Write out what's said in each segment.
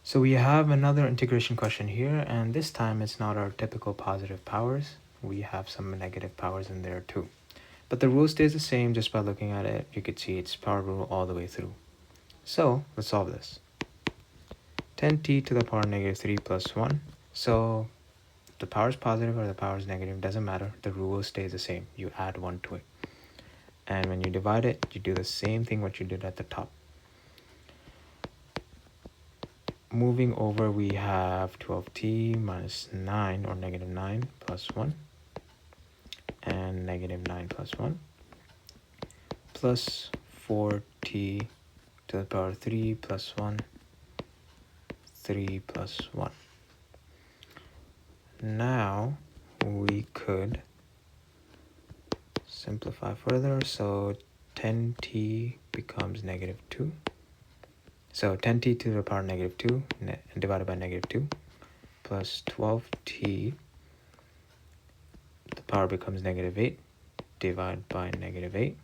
So we have another integration question here, and this time it's not our typical positive powers. We have some negative powers in there too. But the rule stays the same. Just by looking at it, you could see it's power rule all the way through. So let's solve this. 10t to the power negative 3 plus 1. So the power is positive or the power is negative, doesn't matter. The rule stays the same. You add 1 to it. And when you divide it, you do the same thing what you did at the top. Moving over, we have 12t minus 9 or negative 9 plus 1 and negative 9 plus 1 plus 4t to the power 3 plus 1, 3 plus 1. Now we could simplify further. So 10t becomes negative 2. So 10t to the power negative 2 divided by negative 2 plus 12t, the power becomes negative 8 divided by negative 8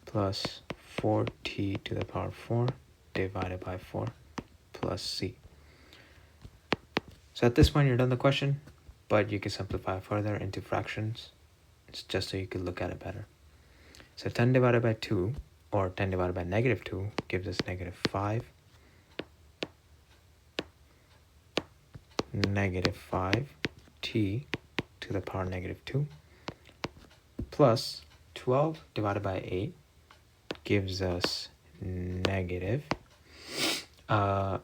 plus 4t to the power 4 divided by 4 plus c. So at this point you're done the question, but you can simplify further into fractions. It's just so you can look at it better. So 10 divided by 2 or 10 divided by negative 2 gives us negative 5. Negative 5t to the power negative 2 plus 12 divided by 8 gives us negative 3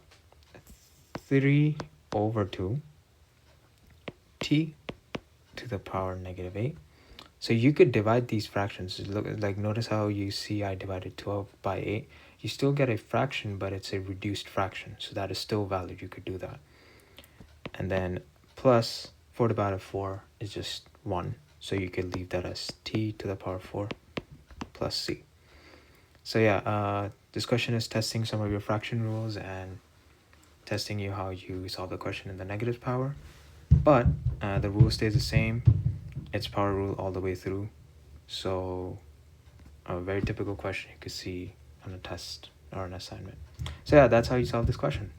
over 2 t to the power negative 8. So you could divide these fractions. Look, like notice how you see I divided 12 by 8. You still get a fraction, but it's a reduced fraction. So that is still valid. You could do that. And then plus 4 divided by 4 is just 1. So you could leave that as t to the power 4 plus c. So yeah, this question is testing some of your fraction rules and testing you how you solve the question in the negative power. But the rule stays the same. It's power rule all the way through. So a very typical question you could see on a test or an assignment. So yeah, that's how you solve this question.